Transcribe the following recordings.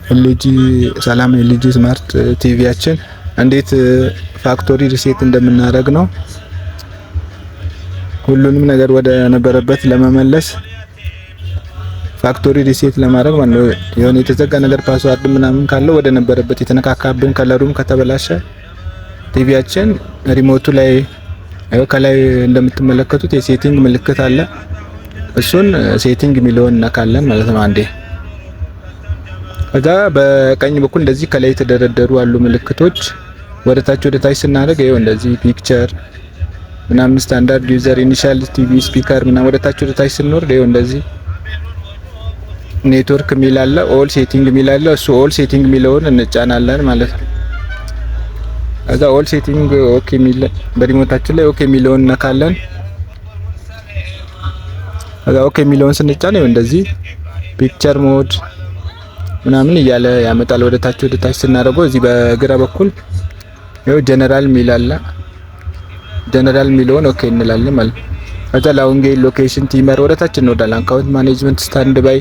ኤልጂ ሰላም ኤልጂ ስማርት ቲቪያችን እንዴት ፋክቶሪ ሪሴት እንደምናደርግ ነው። ሁሉንም ነገር ወደ ነበረበት ለመመለስ ፋክቶሪ ሪሴት ለማድረግ ማለት ነው። የሆነ የተዘጋ ነገር ፓስዋርድ ምናምን ካለው ወደ ነበረበት የተነካካብን ከለሩም ከተበላሸ ቲቪያችን ሪሞቱ ላይ ከላይ እንደምትመለከቱት የሴቲንግ ምልክት አለ። እሱን ሴቲንግ የሚለውን ነካለን ማለት ነው አንዴ። ከዛ በቀኝ በኩል እንደዚህ ከላይ የተደረደሩ አሉ ምልክቶች ወደ ታች ስናደርግ ይሄው እንደዚህ ፒክቸር ምናምን ስታንዳርድ ዩዘር ኢኒሻል ቲቪ ስፒከር ምናምን ወደ ታች ስንወርድ ይሄው እንደዚህ ኔትወርክ ሚል አለ፣ ኦል ሴቲንግ ሚል አለ። እሱ ኦል ሴቲንግ ሚለውን እንጫናለን ማለት ነው። ከዛ ኦል ሴቲንግ ኦኬ ሚል በሪሞታችን ላይ ኦኬ ሚለውን ነካለን። ከዛ ኦኬ ሚለውን ስንጫን ይሄው እንደዚህ ፒክቸር ሞድ ምናምን እያለ ያመጣል። ወደ ታች ስናደርገው እዚህ በግራ በኩል ይሄው ጀነራል ሚል አለ። ጀነራል ሚለውን ኦኬ እንላለን ማለት ነው። ከዛ ላውንጌ ሎኬሽን ቲመር ወደ ታች እንወዳለን። አካውንት ማኔጅመንት ስታንድ ባይ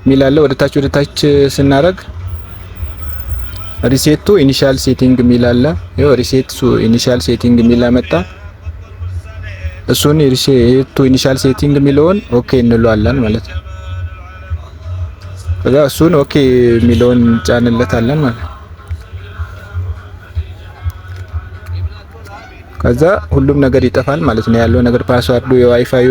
ሚል አለ። ወደ ታች ስናደርግ ሪሴት ቱ ኢኒሻል ሴቲንግ ሚል አለ። ይሄው ሪሴት ቱ ኢኒሻል ሴቲንግ ሚል አመጣ። እሱን ሪሴት ቱ ኢኒሻል ሴቲንግ ሚለውን ኦኬ እንለዋለን ማለት ነው። ከዛ እሱን ኦኬ ሚለውን ጫንለታለን ማለት ነው። ከዛ ሁሉም ነገር ይጠፋል ማለት ነው። ያለው ነገር ፓስዋርዱ፣ የዋይፋዩ፣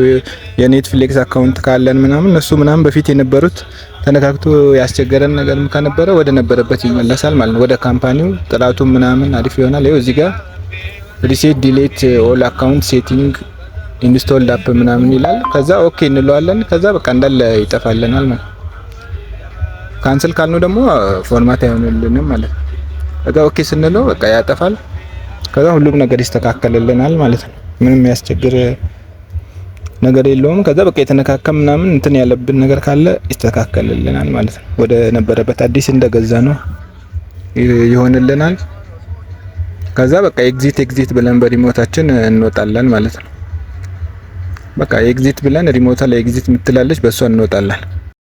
የኔትፍሊክስ አካውንት ካለን ምናምን እሱ ምናምን በፊት የነበሩት ተነካክቶ ያስቸገረን ነገር ከነበረ ወደ ነበረበት ይመለሳል ማለት ነው። ወደ ካምፓኒው ጥራቱም ምናምን አሪፍ ይሆናል። ይኸው እዚህ ጋር ሪሴት ዲሌት ኦል አካውንት ሴቲንግ ኢንስቶልድ አፕ ምናምን ይላል። ከዛ ኦኬ እንለዋለን። ከዛ በቃ እንዳለ ይጠፋልናል ማለት ነው። ካንሰል ካልነው ደግሞ ፎርማት አይሆንልንም ማለት ነው። ከዛ ኦኬ ስንለው በቃ ያጠፋል። ከዛ ሁሉም ነገር ይስተካከልልናል ማለት ነው። ምንም ያስቸግር ነገር የለውም። ከዛ በቃ የተነካከም ምናምን እንትን ያለብን ነገር ካለ ይስተካከልልናል ማለት ነው። ወደ ነበረበት አዲስ እንደገዛ ነው ይሆንልናል። ከዛ በቃ ኤግዚት ብለን በሪሞታችን እንወጣለን ማለት ነው። በቃ ኤግዚት ብለን ሪሞታ ላይ ኤግዚት የምትላለች በእሷ እንወጣለን።